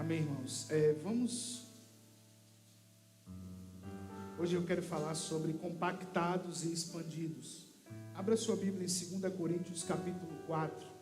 Amém, irmãos. Hoje eu quero falar sobre compactados e expandidos. Abra sua Bíblia em 2 Coríntios capítulo 4.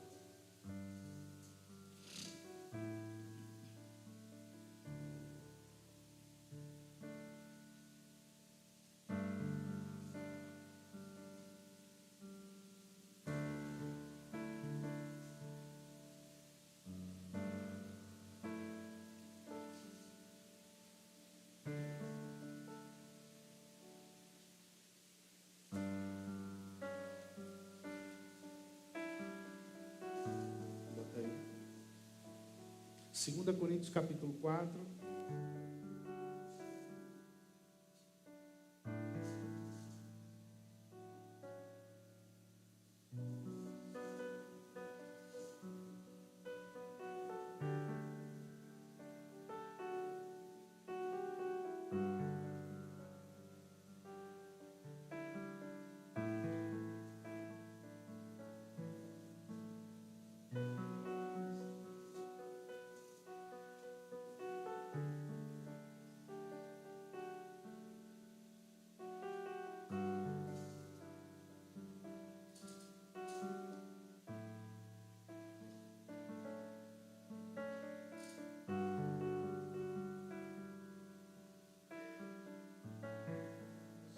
Segunda Coríntios capítulo 4.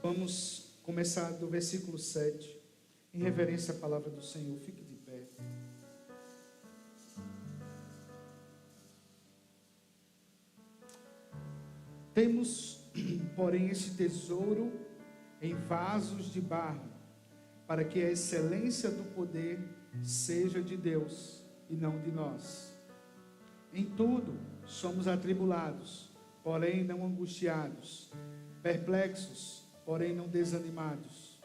Vamos começar do versículo 7, em reverência à palavra do Senhor. Fique de pé. Temos, porém, este tesouro em vasos de barro, para que a excelência do poder seja de Deus e não de nós. Em tudo somos atribulados, porém não angustiados, perplexos, porém não desanimados,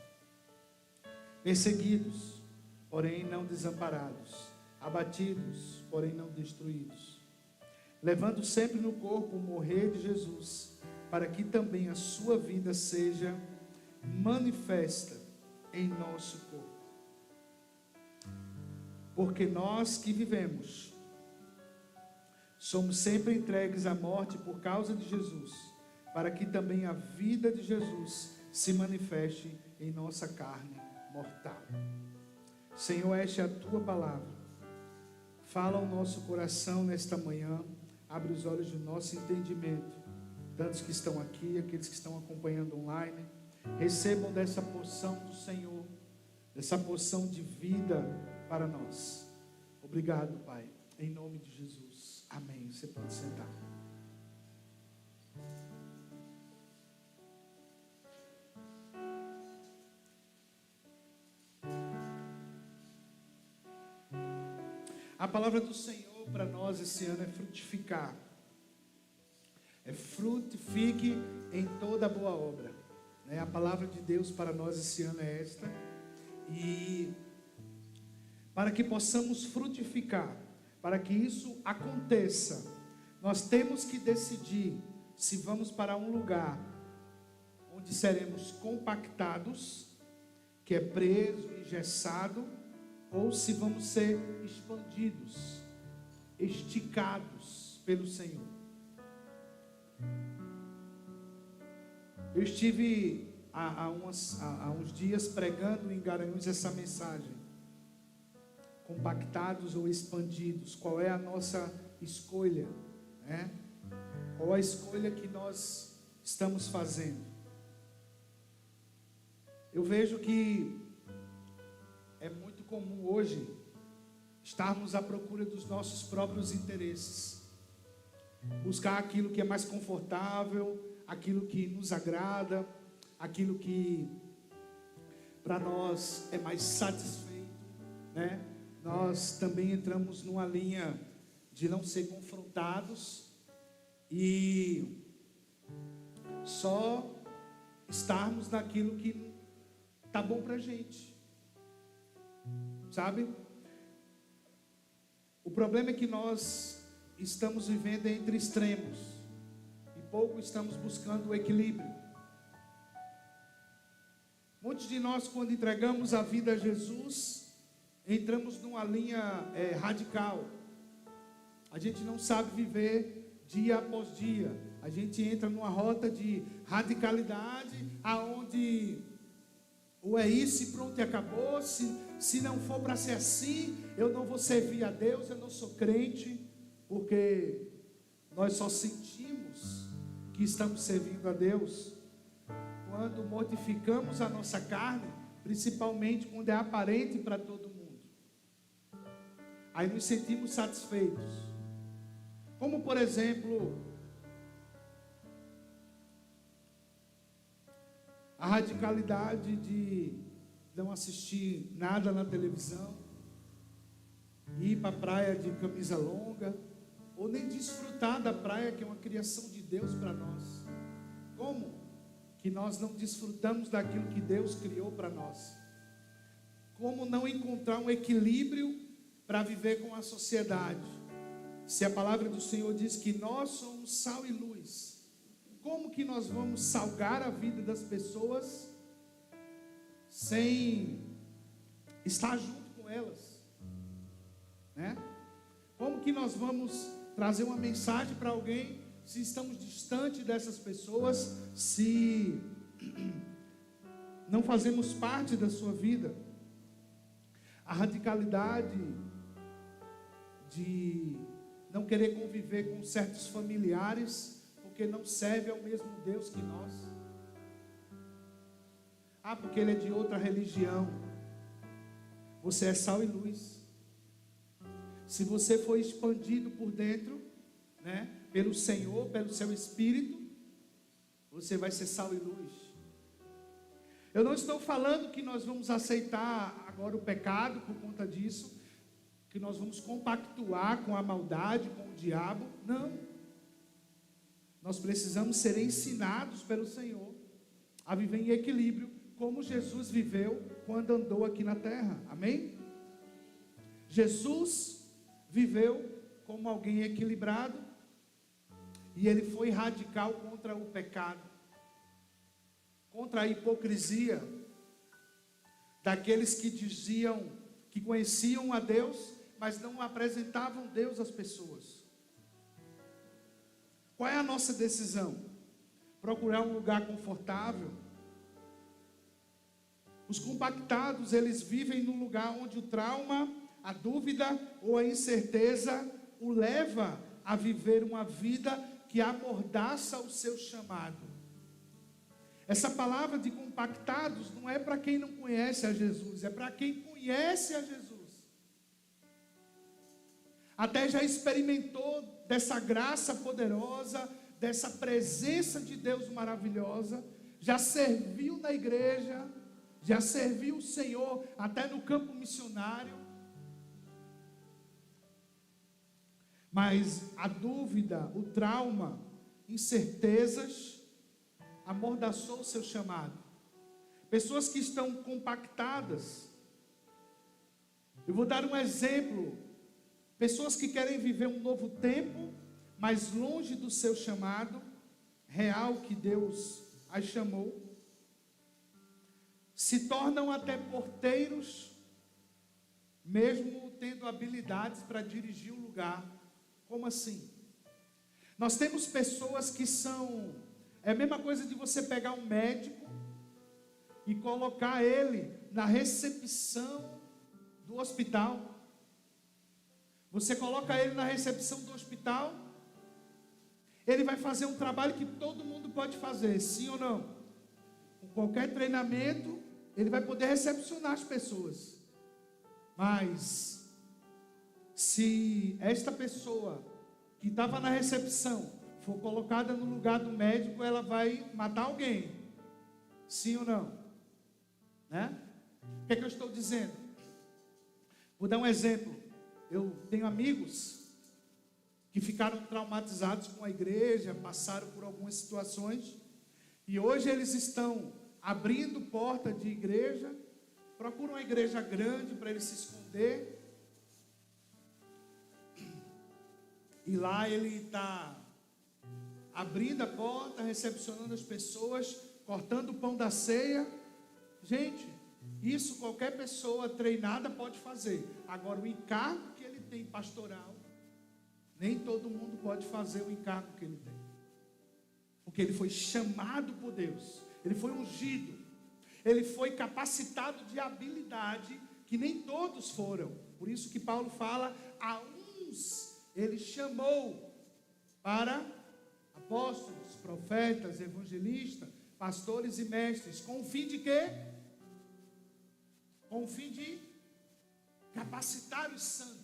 perseguidos, porém não desamparados, abatidos, porém não destruídos, levando sempre no corpo o morrer de Jesus, para que também a sua vida seja manifesta em nosso corpo. Porque nós que vivemos, somos sempre entregues à morte por causa de Jesus, para que também a vida de Jesus se manifeste em nossa carne mortal. Senhor, esta é a tua palavra. Fala ao nosso coração nesta manhã. Abre os olhos do nosso entendimento. Tantos que estão aqui, aqueles que estão acompanhando online, recebam dessa porção do Senhor, dessa porção de vida para nós. Obrigado, Pai, em nome de Jesus. Amém. Você pode sentar. A palavra do Senhor para nós esse ano é frutificar. É frutifique em toda boa obra. A palavra de Deus para nós esse ano é esta. E para que possamos frutificar, para que isso aconteça, nós temos que decidir se vamos para um lugar onde seremos compactados, que é preso, engessado, ou se vamos ser expandidos, esticados pelo Senhor. Eu estive há uns dias pregando em Garanhuns essa mensagem. Compactados ou expandidos, qual é a nossa escolha, né? Qual a escolha que nós estamos fazendo? Eu vejo que é muito comum hoje estarmos à procura dos nossos próprios interesses, buscar aquilo que é mais confortável, aquilo que nos agrada, aquilo que para nós é mais satisfeito, né? Nós também entramos numa linha de não ser confrontados e só estarmos naquilo que tá bom pra gente, sabe? O problema é que nós estamos vivendo entre extremos e pouco estamos buscando o equilíbrio. Muitos de nós, quando entregamos a vida a Jesus, entramos numa linha radical. A gente não sabe viver dia após dia. A gente entra numa rota de radicalidade, aonde ou é isso e pronto e acabou. Se não for para ser assim, eu não vou servir a Deus, eu não sou crente, porque nós só sentimos que estamos servindo a Deus quando mortificamos a nossa carne, principalmente quando é aparente para todo mundo. Aí nos sentimos satisfeitos. Como por exemplo, a radicalidade de não assistir nada na televisão, ir para a praia de camisa longa, ou nem desfrutar da praia, que é uma criação de Deus para nós. Como que nós não desfrutamos daquilo que Deus criou para nós? Como não encontrar um equilíbrio para viver com a sociedade? Se a palavra do Senhor diz que nós somos sal e luz, como que nós vamos salgar a vida das pessoas sem estar junto com elas, né? Como que nós vamos trazer uma mensagem para alguém se estamos distante dessas pessoas, se não fazemos parte da sua vida? A radicalidade de não querer conviver com certos familiares, porque não serve ao mesmo Deus que nós. Ah, porque ele é de outra religião. Você é sal e luz. Se você for expandido por dentro, né, pelo Senhor, pelo seu Espírito, você vai ser sal e luz. Eu não estou falando que nós vamos aceitar agora o pecado por conta disso, que nós vamos compactuar com a maldade, com o diabo. Não. Nós precisamos ser ensinados pelo Senhor a viver em equilíbrio, como Jesus viveu quando andou aqui na terra. Amém? Jesus viveu como alguém equilibrado, e ele foi radical contra o pecado, contra a hipocrisia daqueles que diziam que conheciam a Deus, mas não apresentavam Deus às pessoas. Qual é a nossa decisão? Procurar um lugar confortável? Os compactados, eles vivem num lugar onde o trauma, a dúvida ou a incerteza o leva a viver uma vida que amordaça o seu chamado. Essa palavra de compactados não é para quem não conhece a Jesus, é para quem conhece a Jesus. Até já experimentou dessa graça poderosa, dessa presença de Deus maravilhosa, já serviu na igreja, já serviu o Senhor até no campo missionário. Mas a dúvida, o trauma, incertezas, amordaçou o seu chamado. Pessoas que estão compactadas. Eu vou dar um exemplo. Pessoas que querem viver um novo tempo, mas longe do seu chamado real que Deus as chamou, se tornam até porteiros, mesmo tendo habilidades para dirigir o lugar. Como assim? Nós temos pessoas que são... É a mesma coisa de você pegar um médico e colocar ele na recepção do hospital. Você coloca ele na recepção do hospital, ele vai fazer um trabalho que todo mundo pode fazer, sim ou não? Com qualquer treinamento, ele vai poder recepcionar as pessoas. Mas, se esta pessoa que estava na recepção for colocada no lugar do médico, ela vai matar alguém, sim ou não? Né? O que é que eu estou dizendo? Vou dar um exemplo. Eu tenho amigos que ficaram traumatizados com a igreja, passaram por algumas situações, e hoje eles estão abrindo porta de igreja, procuram uma igreja grande para ele se esconder, e lá ele está abrindo a porta, recepcionando as pessoas, cortando o pão da ceia. Gente, isso qualquer pessoa treinada pode fazer. Agora, o encargo que ele tem pastoral, Nem todo mundo pode fazer o encargo que ele tem. Porque ele foi chamado por Deus. Ele foi ungido. Ele foi capacitado de habilidade que nem todos foram. Por isso que Paulo fala, a uns ele chamou para apóstolos, profetas, evangelistas, pastores e mestres. Com o fim de quê? Com o fim de capacitar os santos.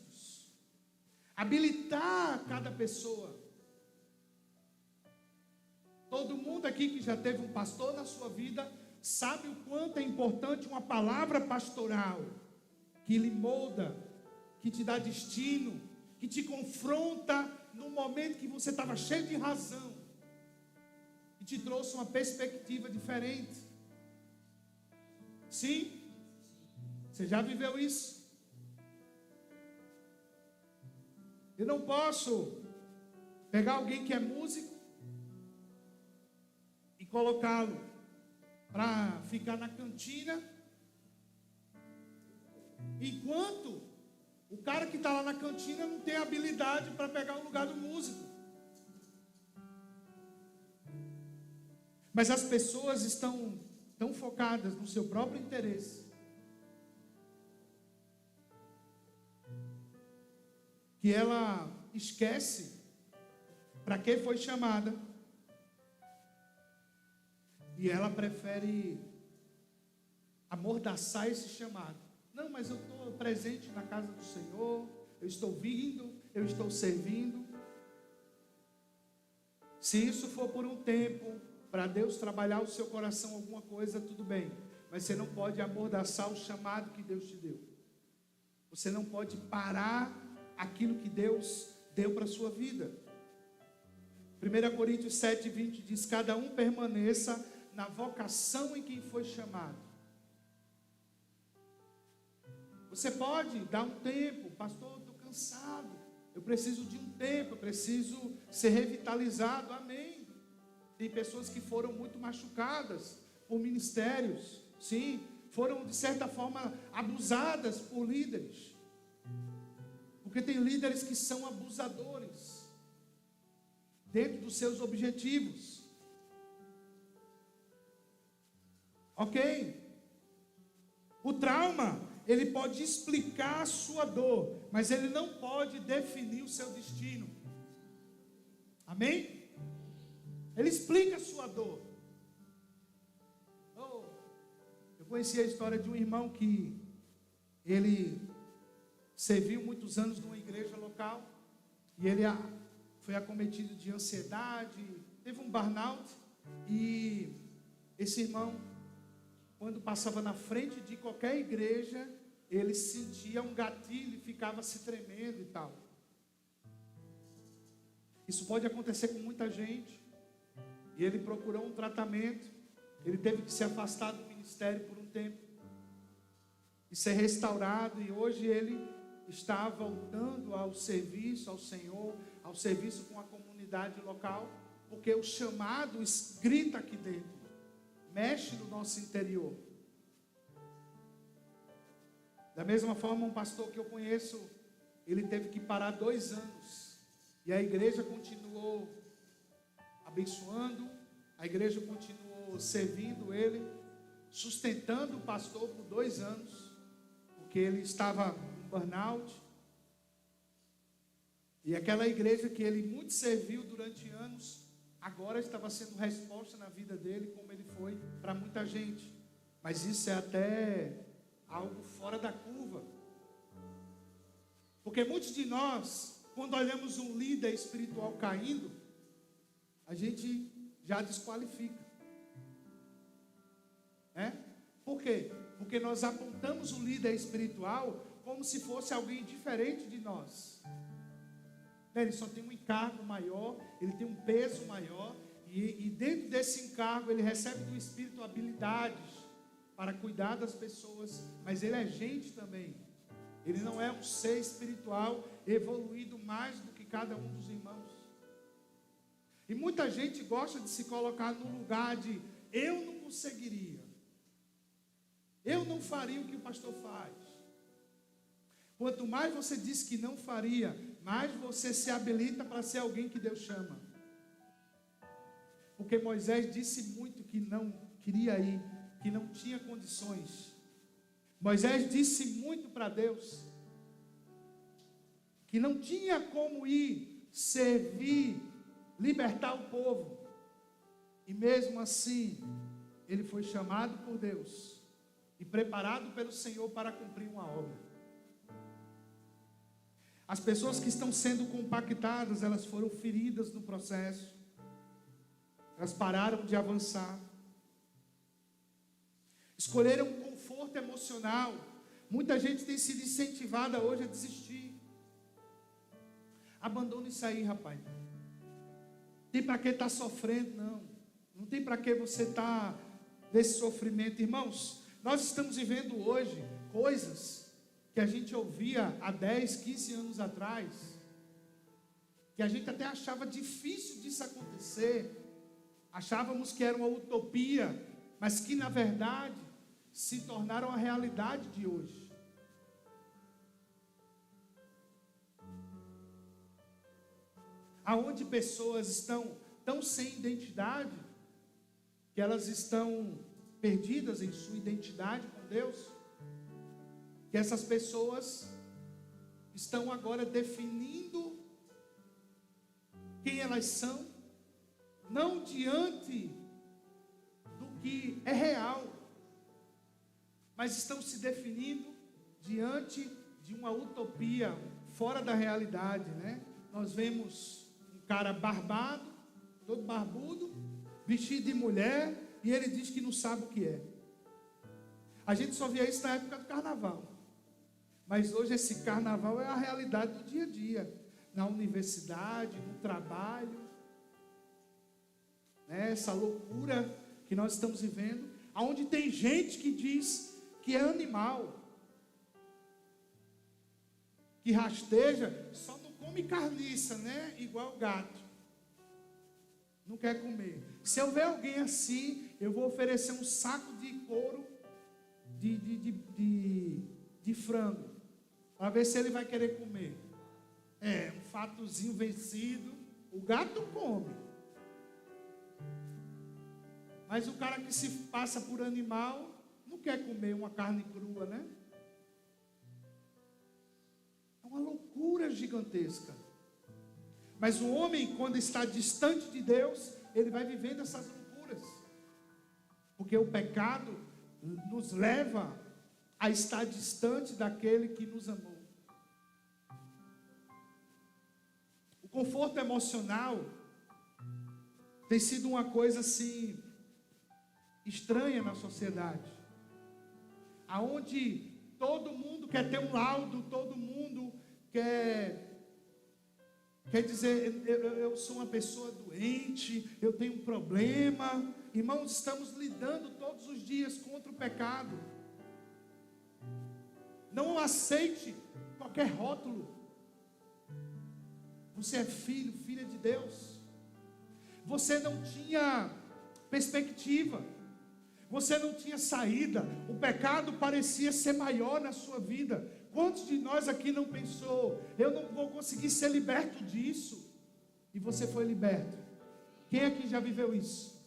Habilitar cada pessoa. Todo mundo aqui que já teve um pastor na sua vida sabe o quanto é importante uma palavra pastoral que lhe molda, que te dá destino, que te confronta no momento que você estava cheio de razão e te trouxe uma perspectiva diferente. Sim? Você já viveu isso? Eu não posso pegar alguém que é músico e colocá-lo para ficar na cantina, enquanto o cara que está lá na cantina não tem habilidade para pegar o lugar do músico. Mas as pessoas estão tão focadas no seu próprio interesse, que ela esquece para que foi chamada. E ela prefere amordaçar esse chamado. Não, mas eu estou presente na casa do Senhor, eu estou vindo, eu estou servindo. Se isso for por um tempo, para Deus trabalhar o seu coração alguma coisa, tudo bem. Mas você não pode amordaçar o chamado que Deus te deu. Você não pode parar aquilo que Deus deu para a sua vida. 1 Coríntios 7:20 diz, cada um permaneça na vocação em quem foi chamado. Você pode dar um tempo, pastor, eu estou cansado, eu preciso de um tempo, eu preciso ser revitalizado, amém. Tem pessoas que foram muito machucadas por ministérios, sim, foram de certa forma abusadas por líderes, porque tem líderes que são abusadores, dentro dos seus objetivos. Ok? O trauma, ele pode explicar a sua dor, mas ele não pode definir o seu destino. Amém? Ele explica a sua dor. Eu conheci a história de um irmão que ele serviu muitos anos numa igreja local e ele foi acometido de ansiedade, teve um burnout, e esse irmão, quando passava na frente de qualquer igreja, ele sentia um gatilho e ficava se tremendo e tal. Isso pode acontecer com muita gente. E ele procurou um tratamento. Ele teve que se afastar do ministério por um tempo e ser restaurado. E hoje ele está voltando ao serviço ao Senhor, ao serviço com a comunidade local, porque o chamado grita aqui dentro, mexe no nosso interior. Da mesma forma, um pastor que eu conheço, ele teve que parar 2 anos, e a igreja continuou abençoando, a igreja continuou servindo ele, sustentando o pastor por 2 anos, porque ele estava com burnout, e aquela igreja que ele muito serviu durante anos, agora estava sendo resposta na vida dele, como ele foi para muita gente. Mas isso é até algo fora da curva, porque muitos de nós, quando olhamos um líder espiritual caindo, a gente já desqualifica, né? Por quê? Porque nós apontamos o líder espiritual como se fosse alguém diferente de nós. Ele só tem um encargo maior, ele tem um peso maior, e dentro desse encargo ele recebe do Espírito habilidades para cuidar das pessoas, mas ele é gente também. Ele não é um ser espiritual evoluído mais do que cada um dos irmãos. E muita gente gosta de se colocar no lugar de eu não conseguiria, eu não faria o que o pastor faz. Quanto mais você diz que não faria, mais você se habilita para ser alguém que Deus chama. Porque Moisés disse muito que não queria ir, que não tinha condições. Moisés disse muito para Deus que não tinha como ir, servir, libertar o povo. E mesmo assim, ele foi chamado por Deus e preparado pelo Senhor para cumprir uma obra. As pessoas que estão sendo compactadas, elas foram feridas no processo. Elas pararam de avançar. Escolheram um conforto emocional. Muita gente tem sido incentivada hoje a desistir. Abandona isso aí, rapaz. Não tem para que estar sofrendo, não. Não tem para que você estar nesse sofrimento. Irmãos, nós estamos vivendo hoje coisas que a gente ouvia há 10, 15 anos atrás, que a gente até achava difícil disso acontecer. Achávamos que era uma utopia, mas que na verdade se tornaram a realidade de hoje. Aonde pessoas estão tão sem identidade, que elas estão perdidas em sua identidade com Deus, que essas pessoas estão agora definindo quem elas são, não diante do que é real, mas estão se definindo diante de uma utopia fora da realidade, né? Nós vemos um cara barbado, todo barbudo, vestido de mulher, e ele diz que não sabe o que é. A gente só via isso na época do carnaval, mas hoje esse carnaval é a realidade do dia a dia, na universidade, no trabalho, né? Essa loucura que nós estamos vivendo, onde tem gente que diz que é animal, que rasteja, só não come carniça, né? Igual gato, não quer comer. Se eu ver alguém assim, eu vou oferecer um saco de couro de frango, para ver se ele vai querer comer. Um fatozinho vencido, o gato come. Mas o cara que se passa por animal, não quer comer uma carne crua, né? É uma loucura gigantesca. Mas o homem, quando está distante de Deus, ele vai vivendo essas loucuras. Porque o pecado nos leva a estar distante daquele que nos amou. O conforto emocional tem sido uma coisa assim estranha na sociedade, aonde todo mundo quer ter um laudo, todo mundo quer dizer, eu sou uma pessoa doente, eu tenho um problema. Irmãos, estamos lidando todos os dias contra o pecado. Não aceite qualquer rótulo. Você é filho, filha de Deus. Você não tinha perspectiva, você não tinha saída, o pecado parecia ser maior na sua vida. Quantos de nós aqui não pensou, eu não vou conseguir ser liberto disso? E você foi liberto. Quem aqui já viveu isso?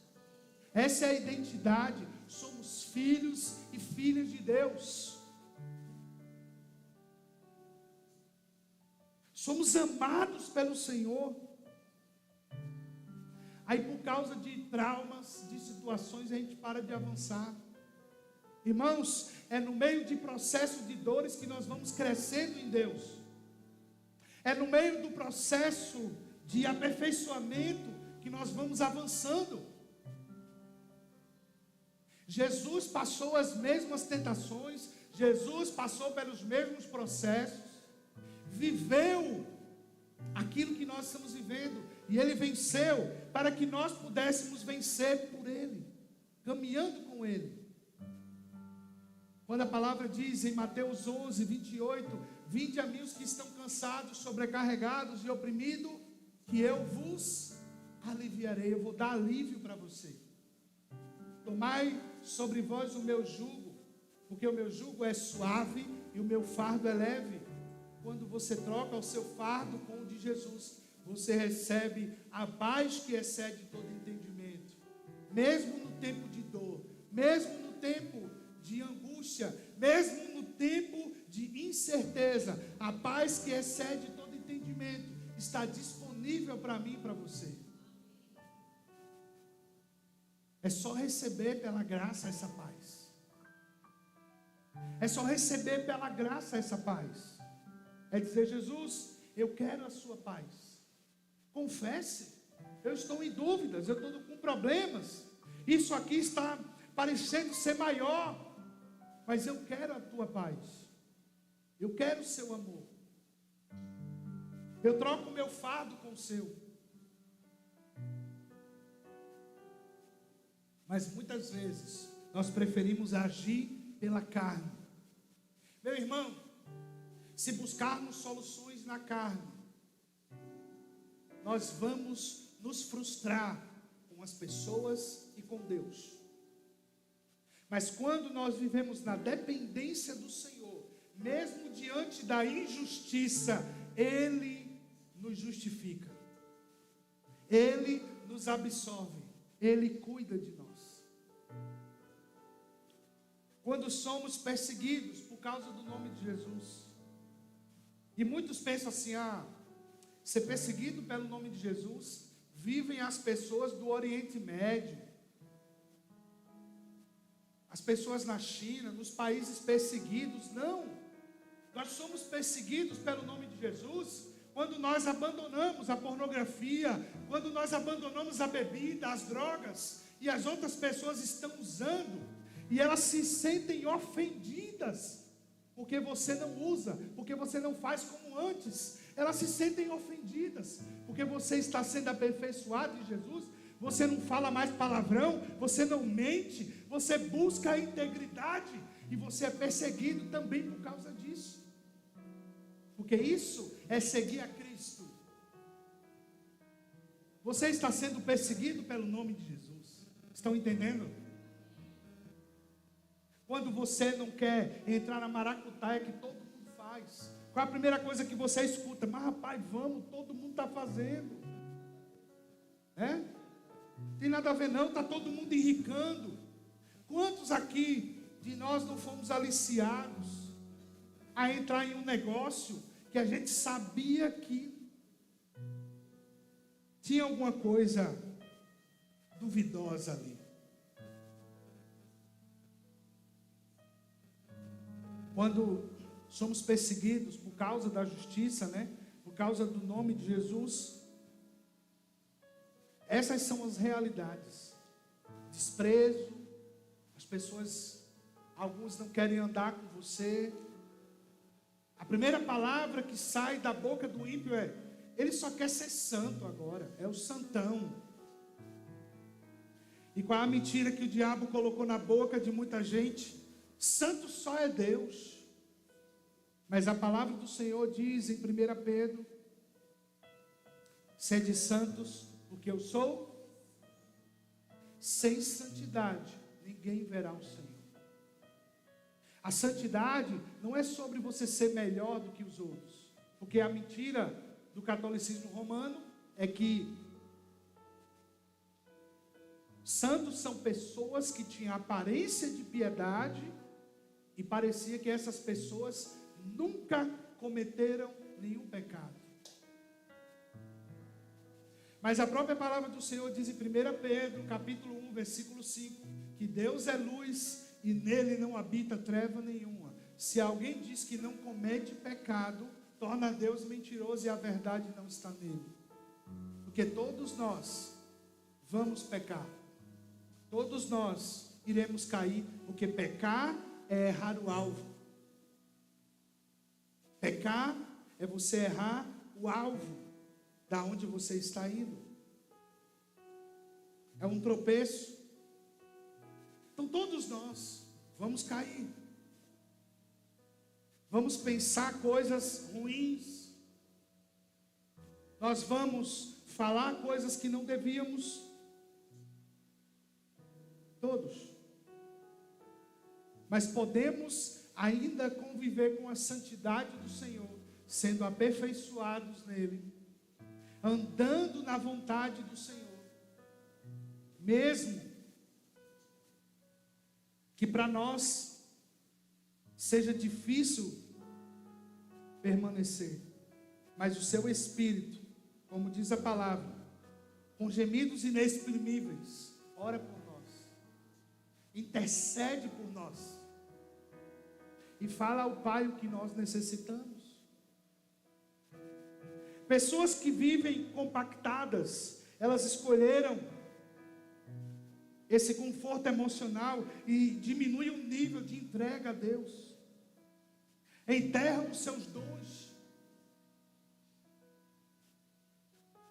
Essa é a identidade. Somos filhos e filhas de Deus. Somos amados pelo Senhor. Aí por causa de traumas, de situações, a gente para de avançar. Irmãos, é no meio de processo de dores que nós vamos crescendo em Deus. É no meio do processo de aperfeiçoamento que nós vamos avançando. Jesus passou as mesmas tentações, Jesus passou pelos mesmos processos, viveu aquilo que nós estamos vivendo, e Ele venceu para que nós pudéssemos vencer por Ele, caminhando com Ele. Quando a palavra diz em Mateus 11, 28, vinde a mim os que estão cansados, sobrecarregados e oprimidos, que eu vos aliviarei. Eu vou dar alívio para você. Tomai sobre vós o meu jugo, porque o meu jugo é suave e o meu fardo é leve. quando você troca o seu fardo com o de Jesus, você recebe a paz que excede todo entendimento. Mesmo no tempo de dor, mesmo no tempo de angústia, mesmo no tempo de incerteza, a paz que excede todo entendimento está disponível para mim e para você. É só receber pela graça essa paz. É só receber pela graça essa paz. É dizer: Jesus, eu quero a sua paz. Confesse, eu estou em dúvidas, eu estou com problemas. Isso aqui está parecendo ser maior, mas eu quero a tua paz. Eu quero o seu amor. Eu troco o meu fardo com o seu. Mas muitas vezes nós preferimos agir pela carne. Meu irmão, se buscarmos soluções na carne, nós vamos nos frustrar com as pessoas e com Deus. Mas quando nós vivemos na dependência do Senhor, mesmo diante da injustiça, Ele nos justifica, Ele nos absorve, Ele cuida de nós. Quando somos perseguidos por causa do nome de Jesus, e muitos pensam assim: ser perseguido pelo nome de Jesus, vivem as pessoas do Oriente Médio, as pessoas na China, nos países perseguidos. Não, nós somos perseguidos pelo nome de Jesus quando nós abandonamos a pornografia, quando nós abandonamos a bebida, as drogas, e as outras pessoas estão usando, e elas se sentem ofendidas, porque você não usa, porque você não faz como antes. Elas se sentem ofendidas, porque você está sendo aperfeiçoado em Jesus. Você não fala mais palavrão, você não mente, você busca a integridade, e você é perseguido também por causa disso, porque isso é seguir a Cristo. Você está sendo perseguido pelo nome de Jesus. Estão entendendo? Quando você não quer entrar na maracutaia que todo mundo faz, qual é a primeira coisa que você escuta? Mas rapaz, vamos, todo mundo está fazendo. Tem nada a ver não, está todo mundo enricando. Quantos aqui de nós não fomos aliciados a entrar em um negócio que a gente sabia que tinha alguma coisa duvidosa ali? Quando somos perseguidos por causa da justiça, por causa do nome de Jesus, essas são as realidades. Desprezo, as pessoas, alguns não querem andar com você. A primeira palavra que sai da boca do ímpio é: ele só quer ser santo agora, é o santão. E qual é a mentira que o diabo colocou na boca de muita gente? Santo só é Deus. Mas a palavra do Senhor diz em 1 Pedro: sede santos, porque eu sou. Sem santidade ninguém verá o Senhor. A santidade não é sobre você ser melhor do que os outros, porque a mentira do catolicismo romano é que santos são pessoas que tinham aparência de piedade, e parecia que essas pessoas nunca cometeram nenhum pecado. Mas a própria palavra do Senhor diz em 1 Pedro, capítulo 1, versículo 5, que Deus é luz e nele não habita treva nenhuma. Se alguém diz que não comete pecado, torna Deus mentiroso e a verdade não está nele. Porque todos nós vamos pecar. Todos nós iremos cair, porque pecar é errar o alvo. Pecar é você errar o alvo da onde você está indo. É um tropeço. Então todos nós vamos cair. Vamos pensar coisas ruins. Nós vamos falar coisas que não devíamos. Todos. Mas podemos ainda conviver com a santidade do Senhor, sendo aperfeiçoados nele, andando na vontade do Senhor, mesmo que para nós seja difícil permanecer, mas o seu Espírito, como diz a palavra, com gemidos inexprimíveis, ora por nós, intercede por nós, e fala ao Pai o que nós necessitamos. Pessoas que vivem compactadas, elas escolheram esse conforto emocional e diminuem o nível de entrega a Deus, enterram os seus dons,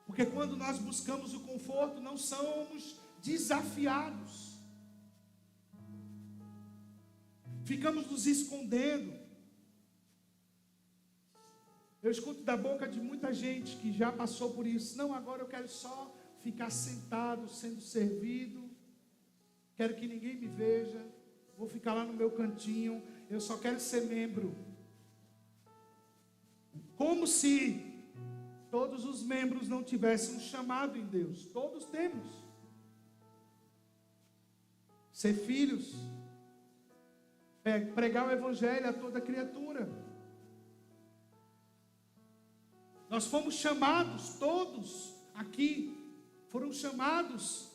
porque quando nós buscamos o conforto, não somos desafiados, ficamos nos escondendo. Eu escuto da boca de muita gente que já passou por isso: não, agora eu quero só ficar sentado, sendo servido, quero que ninguém me veja, vou ficar lá no meu cantinho, eu só quero ser membro. Como se todos os membros não tivessem um chamado em Deus. Todos temos. Ser filhos, pregar o evangelho a toda criatura. Nós fomos chamados, todos aqui foram chamados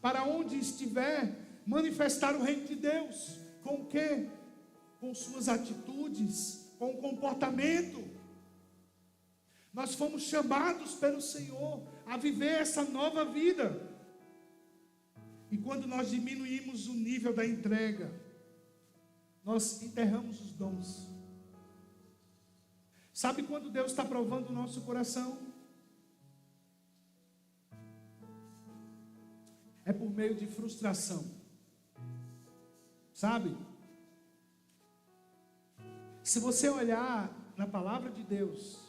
para onde estiver manifestar o reino de Deus. Com o quê? Com suas atitudes, com o comportamento. Nós fomos chamados pelo Senhor a viver essa nova vida. E quando nós diminuímos o nível da entrega, nós enterramos os dons. Sabe quando Deus está provando o nosso coração? É por meio de frustração. Sabe? Se você olhar na palavra de Deus,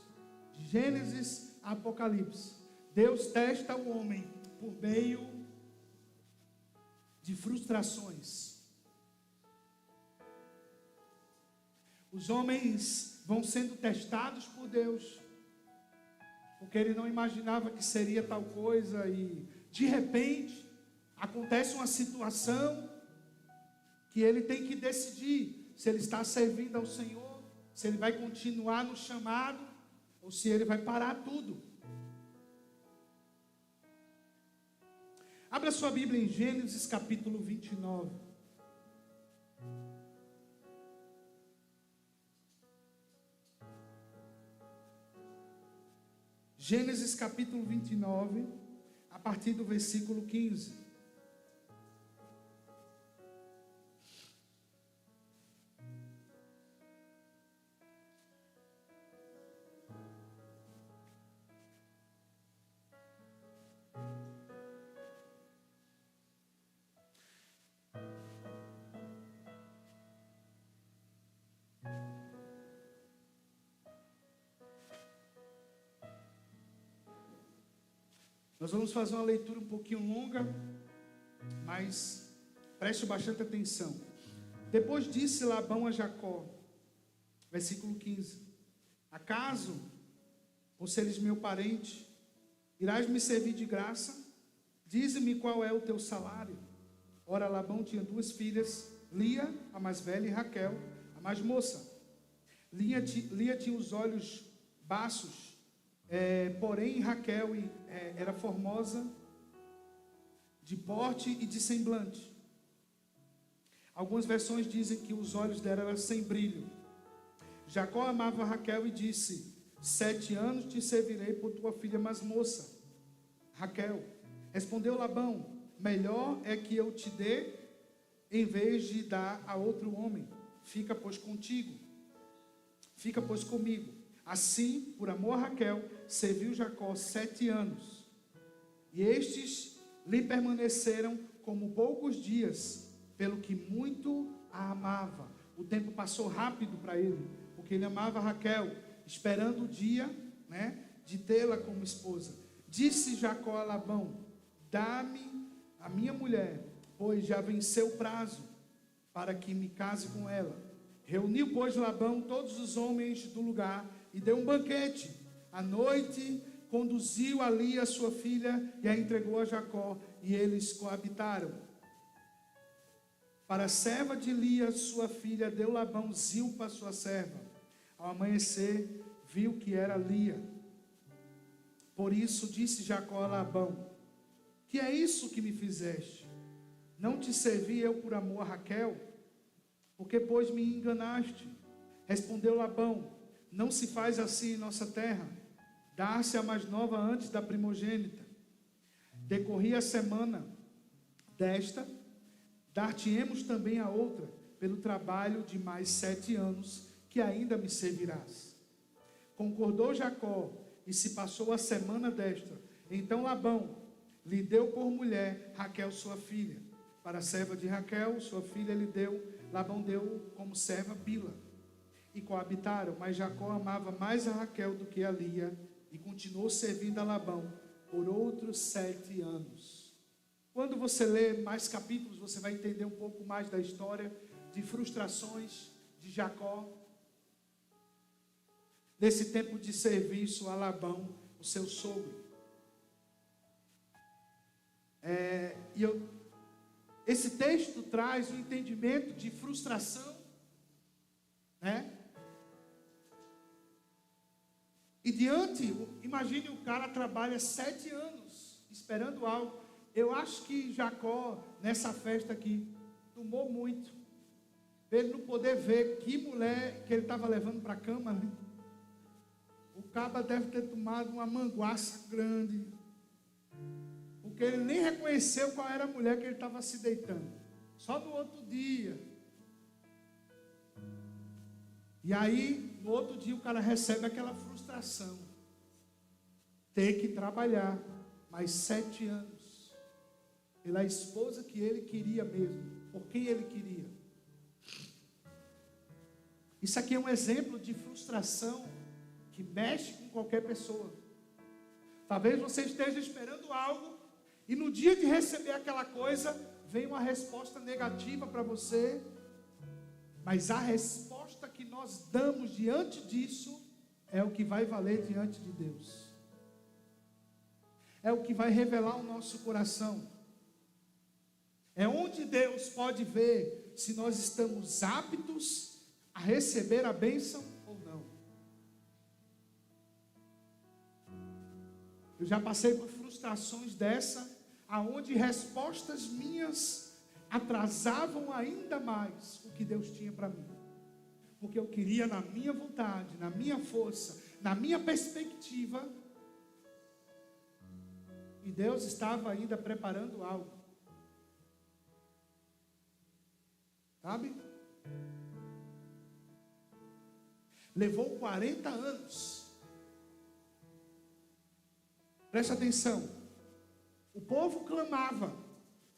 de Gênesis a Apocalipse, Deus testa o homem por meio de frustrações. Os homens vão sendo testados por Deus, porque ele não imaginava que seria tal coisa, e de repente acontece uma situação que ele tem que decidir se ele está servindo ao Senhor, se ele vai continuar no chamado, ou se ele vai parar tudo. Abra sua Bíblia em Gênesis capítulo 29. Gênesis capítulo 29, a partir do versículo 15. Nós vamos fazer uma leitura um pouquinho longa, mas preste bastante atenção. Depois disse Labão a Jacó, versículo 15: acaso, por seres meu parente, irás me servir de graça? Dize-me qual é o teu salário. Ora, Labão tinha duas filhas, Lia, a mais velha, e Raquel, a mais moça. Lia tinha os olhos baços, porém Raquel era formosa de porte e de semblante. Algumas versões dizem que os olhos dela eram sem brilho. Jacó amava Raquel e disse: 7 anos te servirei por tua filha mais moça, Raquel. Respondeu Labão: melhor é que eu te dê, em vez de dar a outro homem. Fica, pois, contigo. Fica, pois, comigo. Assim, por amor a Raquel, serviu Jacó 7 anos. E estes lhe permaneceram como poucos dias, pelo que muito a amava. O tempo passou rápido para ele, porque ele amava Raquel, esperando o dia, de tê-la como esposa. Disse Jacó a Labão: dá-me a minha mulher, pois já venceu o prazo para que me case com ela. Reuniu, pois, Labão todos os homens do lugar e deu um banquete. À noite, conduziu a Lia, sua filha, e a entregou a Jacó, e eles coabitaram. Para a serva de Lia, sua filha, deu Labão Zilpa, sua serva. Ao amanhecer, viu que era Lia. Por isso disse Jacó a Labão: que é isso que me fizeste? Não te servi eu por amor a Raquel? Porque, pois, me enganaste? Respondeu Labão: não se faz assim em nossa terra, dar-se a mais nova antes da primogênita. Decorria a semana desta, dar-te-emos também a outra, pelo trabalho de mais 7 anos, que ainda me servirás. Concordou Jacó, e se passou a semana desta. Então Labão lhe deu por mulher Raquel, sua filha. Para a serva de Raquel, sua filha, Labão deu como serva Bila. E coabitaram, mas Jacó amava mais a Raquel do que a Lia, e continuou servindo a Labão por outros 7 anos. Quando você lê mais capítulos, você vai entender um pouco mais da história de frustrações de Jacó, nesse tempo de serviço a Labão, o seu sogro. Esse texto traz um entendimento de frustração, né? E imagine o cara trabalha 7 anos esperando algo. Eu acho que Jacó, nessa festa aqui, tomou muito. Para ele não poder ver que mulher que ele estava levando para a cama, né? O caba deve ter tomado uma manguaça grande, porque ele nem reconheceu qual era a mulher que ele estava se deitando. Só no outro dia. E aí, no outro dia, o cara recebe aquela frustração. Ter que trabalhar mais 7 anos. Pela esposa que ele queria mesmo. Por quem ele queria. Isso aqui é um exemplo de frustração que mexe com qualquer pessoa. Talvez você esteja esperando algo e no dia de receber aquela coisa, vem uma resposta negativa para você. Mas a resposta que nós damos diante disso é o que vai valer diante de Deus. É o que vai revelar o nosso coração. É onde Deus pode ver se nós estamos aptos a receber a bênção ou não. Eu já passei por frustrações dessa, aonde respostas minhas atrasavam ainda mais o que Deus tinha para mim. Porque eu queria na minha vontade, na minha força, na minha perspectiva. E Deus estava ainda preparando algo. Sabe? Levou 40 anos. Preste atenção. O povo clamava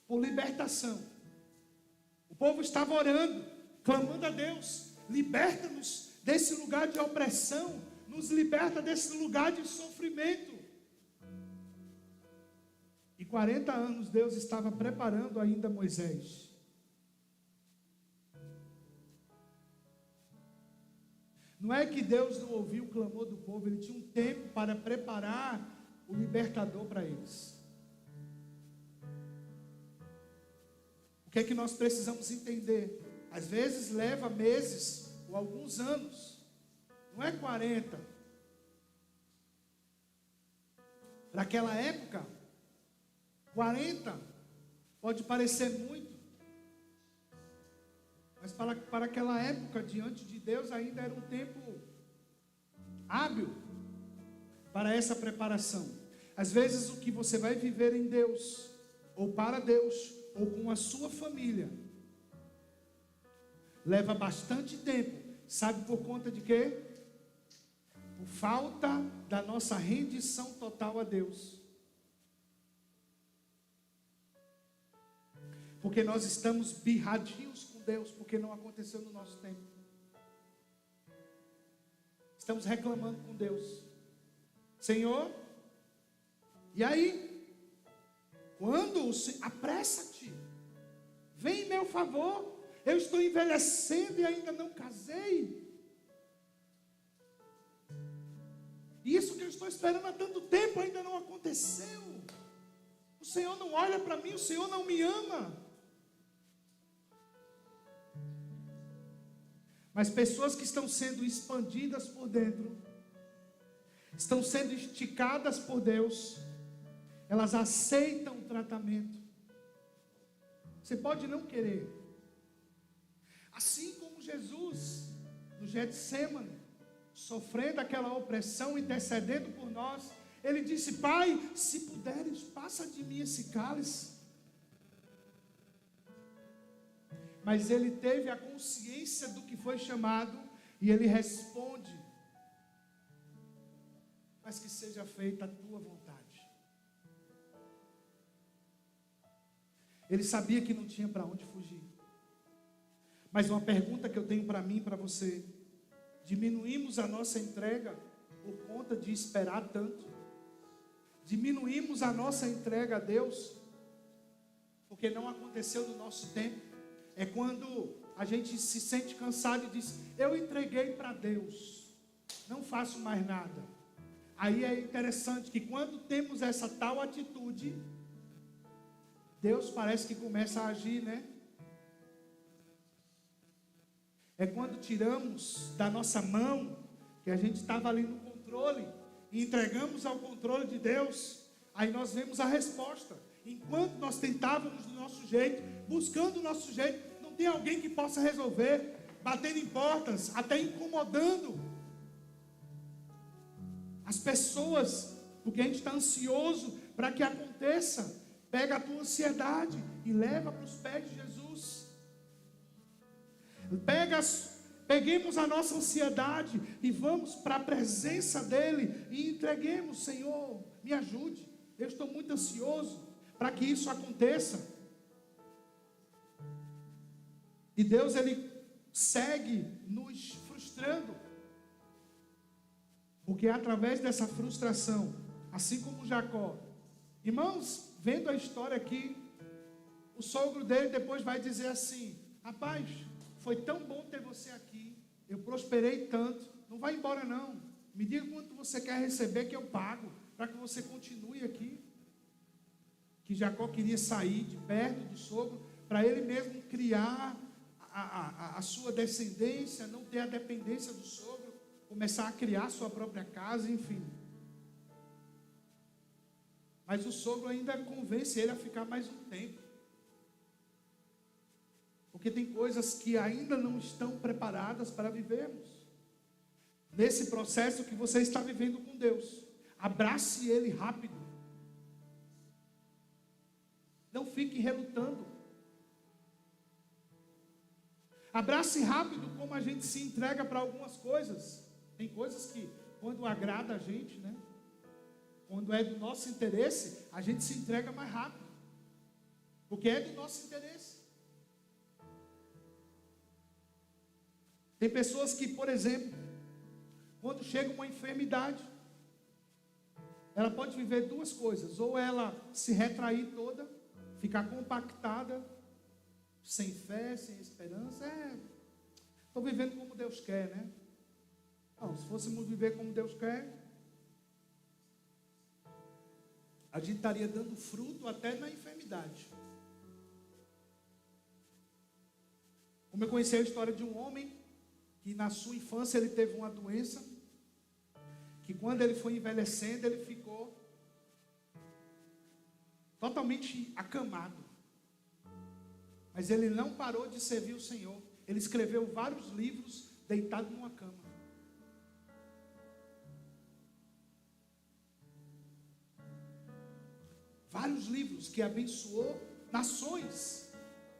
por libertação. O povo estava orando, clamando a Deus: liberta-nos desse lugar de opressão, nos liberta desse lugar de sofrimento. E 40 anos Deus estava preparando ainda Moisés. Não é que Deus não ouviu o clamor do povo, Ele tinha um tempo para preparar o libertador para eles. O que é que nós precisamos entender? Às vezes leva meses ou alguns anos, não é 40. Para aquela época, 40 pode parecer muito, mas para aquela época, diante de Deus, ainda era um tempo hábil para essa preparação. Às vezes o que você vai viver em Deus, ou para Deus, ou com a sua família, leva bastante tempo. Sabe por conta de quê? Por falta da nossa rendição total a Deus. Porque nós estamos birradinhos com Deus, porque não aconteceu no nosso tempo. Estamos reclamando com Deus: Senhor, e aí? Quando? Apressa-te, vem em meu favor. Eu estou envelhecendo e ainda não casei. estou esperando há tanto tempo, ainda não aconteceu. O Senhor não olha para mim, o Senhor não me ama. Mas pessoas que estão sendo expandidas por dentro, estão sendo esticadas por Deus, elas aceitam o tratamento. Você pode não querer. Assim como Jesus, no Getsêmani, sofrendo aquela opressão, intercedendo por nós, ele disse: Pai, se puderes, passa de mim esse cálice. Mas ele teve a consciência do que foi chamado, e ele responde: mas que seja feita a tua vontade. Ele sabia que não tinha para onde fugir. Mas uma pergunta que eu tenho para mim e para você: diminuímos a nossa entrega por conta de esperar tanto? Diminuímos a nossa entrega a Deus porque não aconteceu no nosso tempo? É quando a gente se sente cansado e diz: eu entreguei para Deus, não faço mais nada. Aí é interessante que quando temos essa tal atitude, Deus parece que começa a agir, né? É quando tiramos da nossa mão, que a gente estava ali no controle, e entregamos ao controle de Deus, aí nós vemos a resposta. Enquanto nós tentávamos do nosso jeito, buscando o nosso jeito, não tem alguém que possa resolver, batendo em portas, até incomodando as pessoas, porque a gente está ansioso para que aconteça. Pega a tua ansiedade e leva para os pés de Jesus. Peguemos a nossa ansiedade e vamos para a presença dele e entreguemos: Senhor, me ajude, eu estou muito ansioso para que isso aconteça. E Deus, ele segue nos frustrando, porque é através dessa frustração, assim como Jacó, irmãos, vendo a história aqui, o sogro dele depois vai dizer assim: rapaz, foi tão bom ter você aqui, eu prosperei tanto, não vai embora não, me diga quanto você quer receber que eu pago, para que você continue aqui. Que Jacó queria sair de perto do sogro, para ele mesmo criar a sua descendência, não ter a dependência do sogro, começar a criar sua própria casa, enfim. Mas o sogro ainda convence ele a ficar mais um tempo, porque tem coisas que ainda não estão preparadas para vivermos. Nesse processo que você está vivendo com Deus, abrace ele rápido. Não fique relutando. Abrace rápido, como a gente se entrega para algumas coisas. Tem coisas que, quando agrada a gente, né? Quando é do nosso interesse, a gente se entrega mais rápido, porque é do nosso interesse. Tem pessoas que, por exemplo, quando chega uma enfermidade, ela pode viver duas coisas: ou ela se retrair toda, ficar compactada, sem fé, sem esperança. Estou vivendo como Deus quer, né? Não, se fôssemos viver como Deus quer, a gente estaria dando fruto até na enfermidade. Como eu conheci a história de um homem que na sua infância ele teve uma doença, que quando ele foi envelhecendo, ele ficou totalmente acamado. Mas ele não parou de servir o Senhor. Ele escreveu vários livros deitado numa cama. Vários livros que abençoou nações,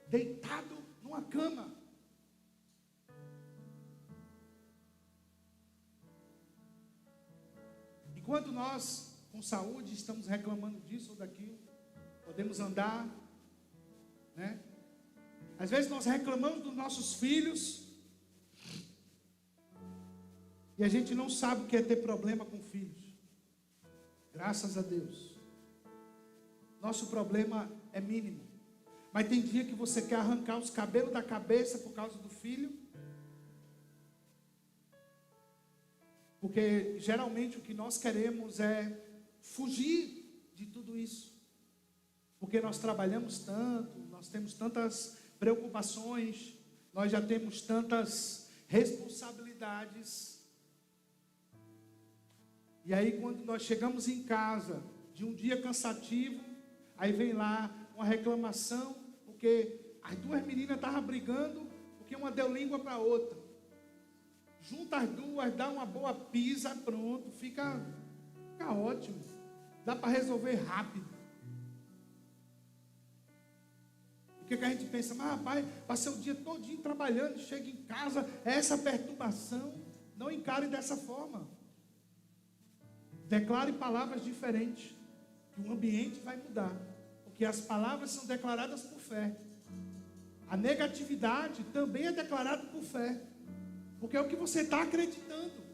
deitado numa cama. Enquanto nós, com saúde, estamos reclamando disso ou daquilo, podemos andar, né? Às vezes nós reclamamos dos nossos filhos, e a gente não sabe o que é ter problema com filhos. Graças a Deus. Nosso problema é mínimo. Mas tem dia que você quer arrancar os cabelos da cabeça por causa do filho. Porque geralmente o que nós queremos é fugir de tudo isso. Porque nós trabalhamos tanto, nós temos tantas preocupações, nós já temos tantas responsabilidades. E aí quando nós chegamos em casa de um dia cansativo, aí vem lá uma reclamação, porque as duas meninas estavam brigando, porque uma deu língua para a outra. Junta as duas, dá uma boa pisa, pronto, fica ótimo. Dá para resolver rápido. O que a gente pensa? Mas rapaz, passei o dia todinho trabalhando, chega em casa, essa perturbação. Não encare dessa forma. Declare palavras diferentes, que o ambiente vai mudar. Porque as palavras são declaradas por fé. A negatividade também é declarada por fé. Porque é o que você está acreditando.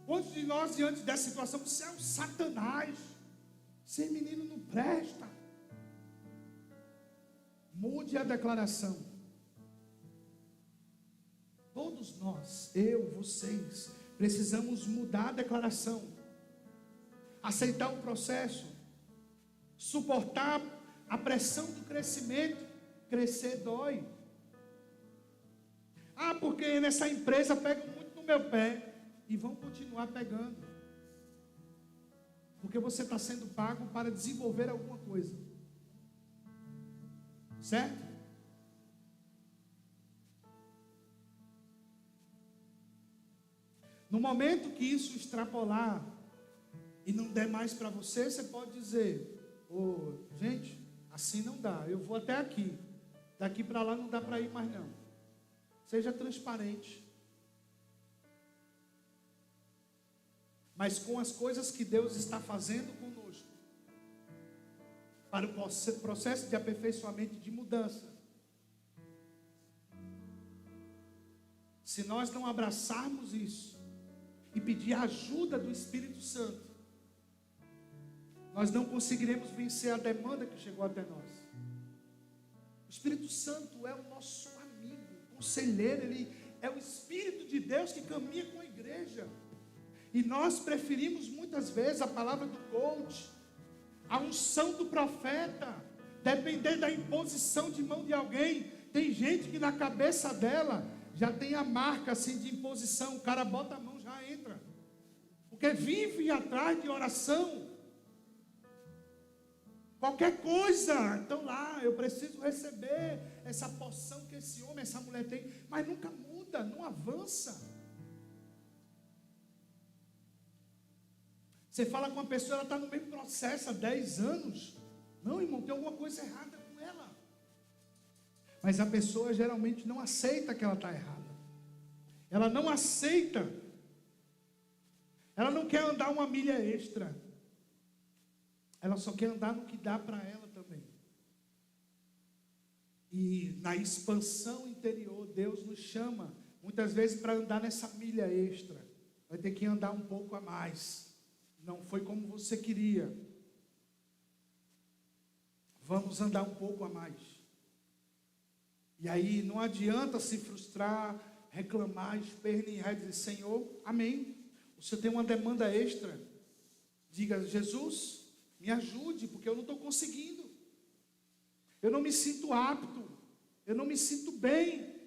Quantos de nós, diante dessa situação, você é um satanás, esse menino não presta. Mude a declaração. Todos nós, eu, vocês, precisamos mudar a declaração. Aceitar o processo. Suportar a pressão do crescimento. Crescer dói. Ah, porque nessa empresa pegam muito no meu pé. E vão continuar pegando. Porque você está sendo pago para desenvolver alguma coisa. Certo? No momento que isso extrapolar e não der mais para você, você pode dizer: gente, assim não dá, eu vou até aqui. Daqui para lá não dá para ir mais não. Seja transparente. Mas com as coisas que Deus está fazendo conosco, para o processo de aperfeiçoamento e de mudança. Se nós não abraçarmos isso e pedir a ajuda do Espírito Santo, nós não conseguiremos vencer a demanda que chegou até nós. O Espírito Santo é o nosso amigo, conselheiro, ele é o Espírito de Deus que caminha com a igreja. E nós preferimos muitas vezes a palavra do coach, a unção do profeta, depender da imposição de mão de alguém. Tem gente que na cabeça dela já tem a marca assim de imposição, o cara bota a mão, já entra. Porque vive atrás de oração. Qualquer coisa, então lá, eu preciso receber essa porção que esse homem, essa mulher tem, mas nunca muda, não avança. Você fala com uma pessoa, ela está no mesmo processo há 10 anos. Não, irmão, tem alguma coisa errada com ela. Mas a pessoa geralmente não aceita que ela está errada. Ela não aceita. Ela não quer andar uma milha extra. Ela só quer andar no que dá para ela também. E na expansão interior, Deus nos chama, muitas vezes, para andar nessa milha extra. Vai ter que andar um pouco a mais. Não foi como você queria. Vamos andar um pouco a mais. E aí não adianta se frustrar, reclamar, espernear e dizer: Senhor, amém. O Senhor tem uma demanda extra. Diga: Jesus, me ajude, porque eu não estou conseguindo. Eu não me sinto apto. Eu não me sinto bem.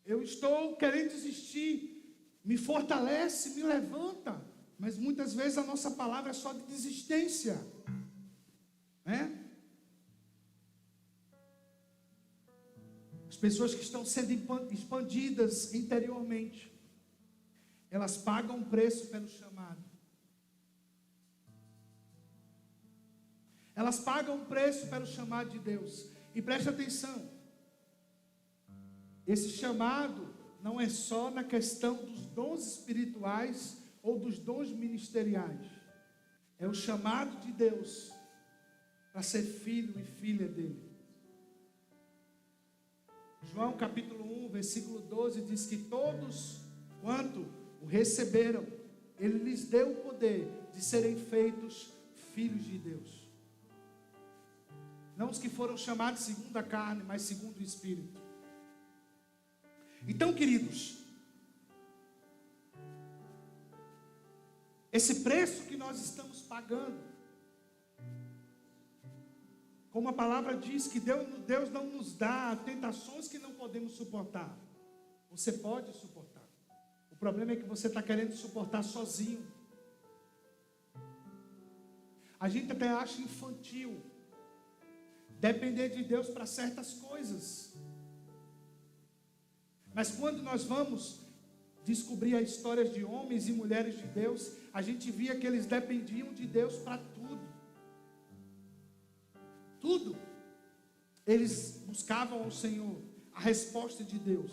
Eu estou querendo desistir. Me fortalece, me levanta. Mas muitas vezes a nossa palavra é só de desistência. Né? As pessoas que estão sendo expandidas interiormente, elas pagam um preço pelo chamado. Elas pagam um preço pelo chamado de Deus. E preste atenção. Esse chamado não é só na questão dos dons espirituais ou dos dons ministeriais. É o chamado de Deus para ser filho e filha dele. João capítulo 1, versículo 12 diz que todos quanto o receberam, ele lhes deu o poder de serem feitos filhos de Deus. Não os que foram chamados segundo a carne, mas segundo o Espírito. Então, queridos, esse preço que nós estamos pagando. Como a palavra diz que Deus não nos dá tentações que não podemos suportar. Você pode suportar. O problema é que você está querendo suportar sozinho. A gente até acha infantil depender de Deus para certas coisas. Mas quando nós vamos descobrir as histórias de homens e mulheres de Deus, a gente via que eles dependiam de Deus para tudo. Tudo. Eles buscavam ao Senhor a resposta de Deus.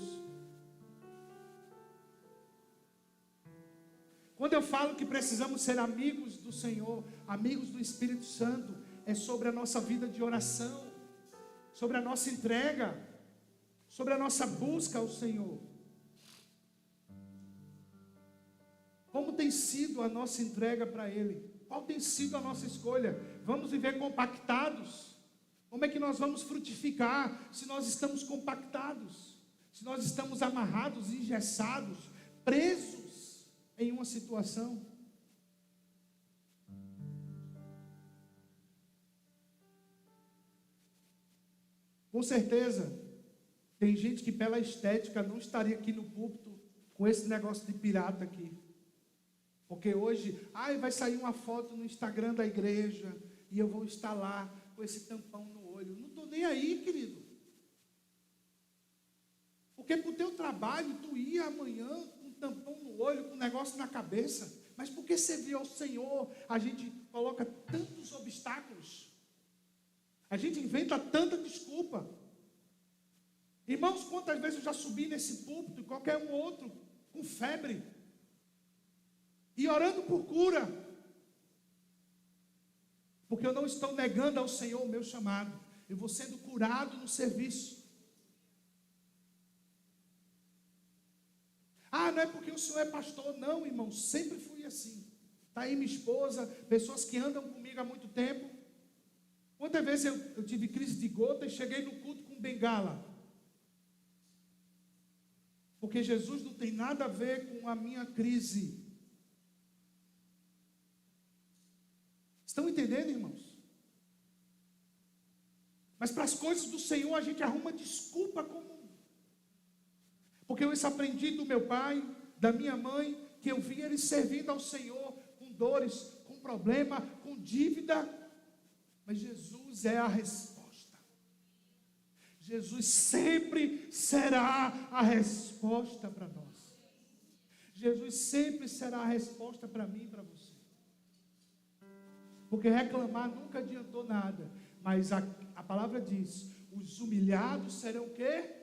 Quando eu falo que precisamos ser amigos do Senhor, amigos do Espírito Santo, é sobre a nossa vida de oração, sobre a nossa entrega, sobre a nossa busca ao Senhor. Como tem sido a nossa entrega para Ele? Qual tem sido a nossa escolha? Vamos viver compactados? Como é que nós vamos frutificar se nós estamos compactados? Se nós estamos amarrados, engessados, presos em uma situação? Com certeza, tem gente que pela estética não estaria aqui no púlpito com esse negócio de pirata aqui. Porque hoje, vai sair uma foto no Instagram da igreja e eu vou estar lá com esse tampão no olho. Não estou nem aí, querido. Porque para o teu trabalho, tu ia amanhã com um tampão no olho, com um negócio na cabeça. Mas porque servir ao Senhor, a gente coloca tantos obstáculos. A gente inventa tanta desculpa. Irmãos, quantas vezes eu já subi nesse púlpito, qualquer um outro, com febre, e orando por cura, porque eu não estou negando ao Senhor o meu chamado, eu vou sendo curado no serviço. Não é porque o Senhor é pastor, não, irmão, sempre fui assim. Está aí minha esposa, pessoas que andam comigo há muito tempo. Quantas vezes eu tive crise de gota e cheguei no culto com bengala? Porque Jesus não tem nada a ver com a minha crise. Estão entendendo, irmãos? Mas para as coisas do Senhor a gente arruma desculpa comum. Porque eu isso aprendi do meu pai, da minha mãe, que eu via eles servindo ao Senhor com dores, com problema, com dívida. Mas Jesus é a resposta. Jesus sempre será a resposta para nós. Jesus sempre será a resposta para mim e para você. Porque reclamar nunca adiantou nada. Mas a palavra diz: os humilhados serão o quê?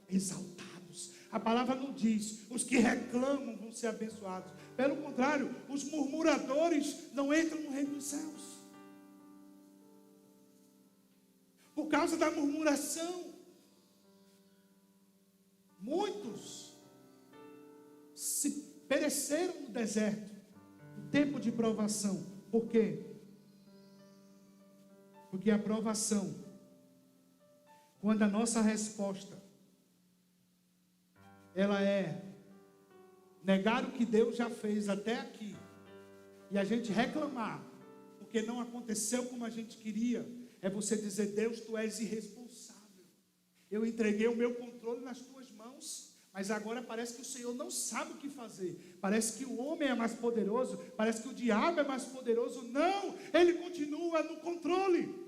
Exaltados. A palavra não diz: os que reclamam vão ser abençoados. Pelo contrário, os murmuradores não entram no reino dos céus. Por causa da murmuração, muitos se pereceram no deserto, no tempo de provação. Por quê? Porque a provação, quando a nossa resposta, ela é negar o que Deus já fez até aqui, e a gente reclamar, porque não aconteceu como a gente queria, é você dizer: Deus, tu és irresponsável. Eu entreguei o meu controle nas tuas mãos, mas agora parece que o Senhor não sabe o que fazer. Parece que o homem é mais poderoso, parece que o diabo é mais poderoso. Não, ele continua no controle.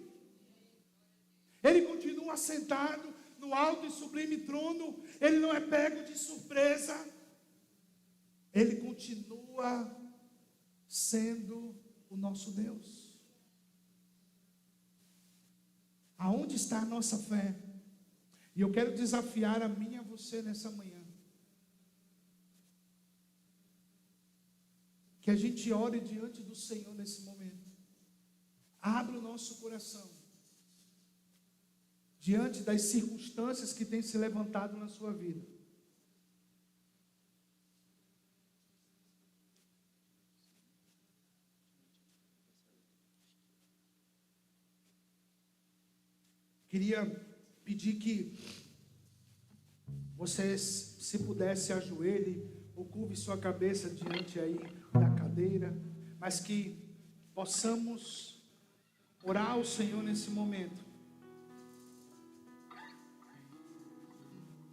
Ele continua sentado no alto e sublime trono. Ele não é pego de surpresa. Ele continua sendo o nosso Deus. Aonde está a nossa fé? E eu quero desafiar a mim e a você nessa manhã. Que a gente ore diante do Senhor nesse momento. Abra o nosso coração. Diante das circunstâncias que têm se levantado na sua vida. Queria pedir que você, se pudesse, ajoelhe ou curve sua cabeça diante aí da cadeira. cadeira, mas que possamos orar ao Senhor nesse momento.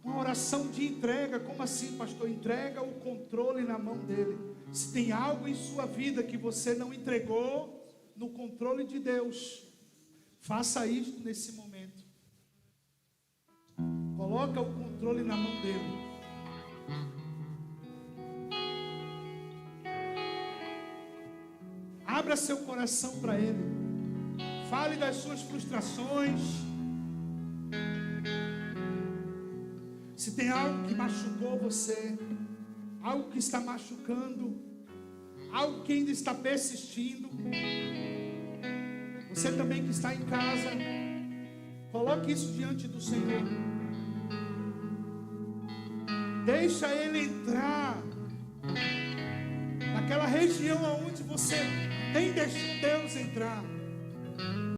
Uma oração de entrega. Como assim, pastor? Entrega o controle na mão dele. Se tem algo em sua vida que você não entregou no controle de Deus, faça isso nesse momento. Coloca o controle na mão dele. Abra seu coração para ele. Fale das suas frustrações. Se tem algo que machucou você, algo que está machucando, algo que ainda está persistindo, você também que está em casa, coloque isso diante do Senhor. Deixa Ele entrar naquela região onde você nem deixou Deus entrar.